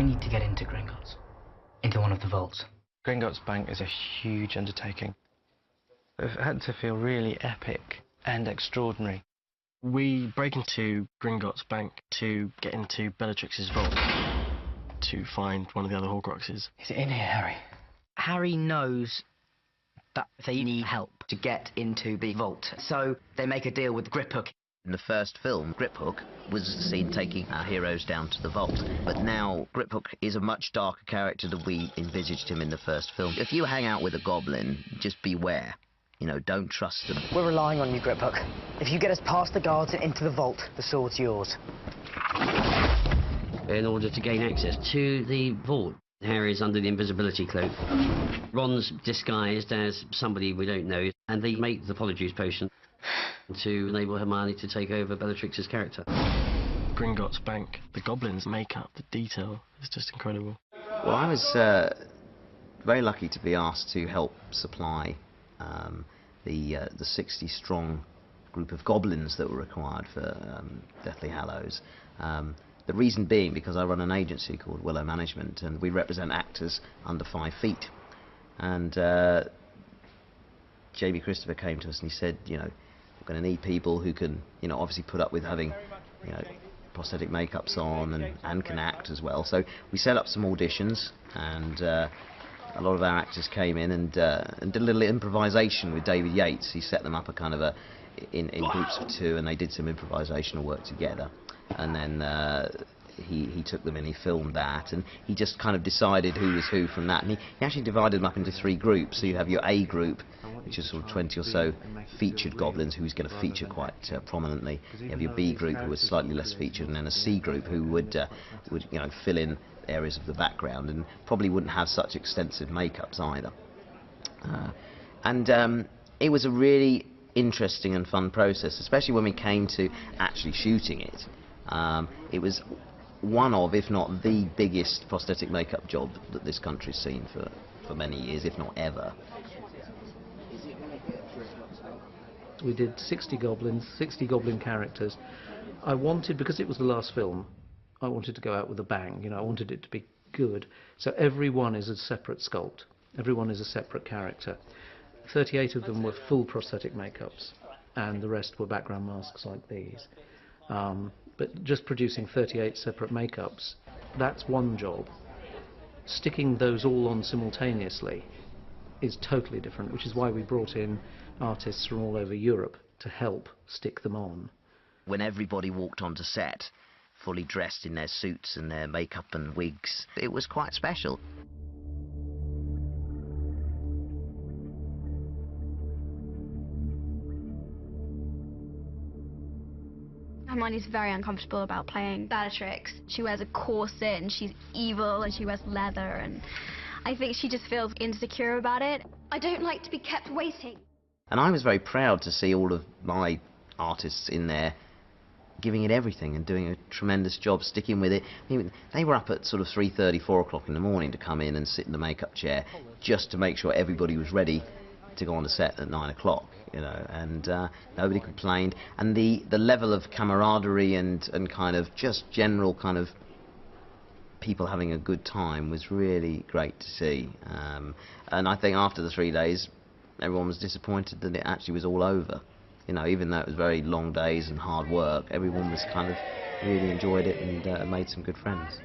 I need to get into Gringotts, into one of the vaults. Gringotts Bank is a huge undertaking. It had to feel really epic and extraordinary. We break into Gringotts Bank to get into Bellatrix's vault to find one of the other Horcruxes. Is it in here, Harry? Harry knows that they need help to get into the vault, so they make a deal with Griphook. In the first film, Griphook was seen taking our heroes down to the vault, but now Griphook is a much darker character than we envisaged him in the first film. If you hang out with a goblin, just beware. You know, don't trust them. We're relying on you, Griphook. If you get us past the guards and into the vault, the sword's yours. In order to gain access to the vault, Harry's under the invisibility cloak. Ron's disguised as somebody we don't know, and they make the Polyjuice potion to enable Hermione to take over Bellatrix's character. Gringotts Bank, the goblins' makeup, the detail is just incredible. Well, I was very lucky to be asked to help supply the 60-strong group of goblins that were required for Deathly Hallows. The reason being because I run an agency called Willow Management, and we represent actors under 5 feet. And Jamie Christopher came to us and he said, you know, we're going to need people who can, you know, obviously put up with having, you know, prosthetic makeups on and can act as well. So we set up some auditions, and a lot of our actors came in and did a little improvisation with David Yates. He set them up a kind of in groups of 2, and they did some improvisational work together. And then he took them and he filmed that, and he just kind of decided who was who from that. And he actually divided them up into 3 groups. So you have your A group, which is sort of 20 or so featured goblins who he's going to feature quite prominently. You have your B group, who was slightly less featured, and then a C group who would you know, fill in areas of the background and probably wouldn't have such extensive makeups either. It was a really interesting and fun process, especially when we came to actually shooting it. It was one of, if not the biggest prosthetic makeup job that this country's seen for many years, if not ever. We did 60 goblins, 60 goblin characters. I wanted, because it was the last film, I wanted to go out with a bang. You know, I wanted it to be good. So everyone is a separate sculpt. Everyone is a separate character. 38 of them were full prosthetic makeups, and the rest were background masks like these. But just producing 38 separate makeups, that's one job. Sticking those all on simultaneously is totally different, which is why we brought in artists from all over Europe to help stick them on. When everybody walked onto set, fully dressed in their suits and their makeup and wigs, it was quite special. Hermione's very uncomfortable about playing Bellatrix. She wears a corset and she's evil and she wears leather, and I think she just feels insecure about it. I don't like to be kept waiting. And I was very proud to see all of my artists in there giving it everything and doing a tremendous job, sticking with it. I mean, they were up at sort of 3:30, 4 o'clock in the morning to come in and sit in the makeup chair just to make sure everybody was ready to go on the set at 9 o'clock, you know, and nobody complained. And the level of camaraderie and kind of just general kind of people having a good time was really great to see. And I think after the 3 days, everyone was disappointed that it actually was all over. You know, even though it was very long days and hard work, everyone was kind of really enjoyed it and made some good friends.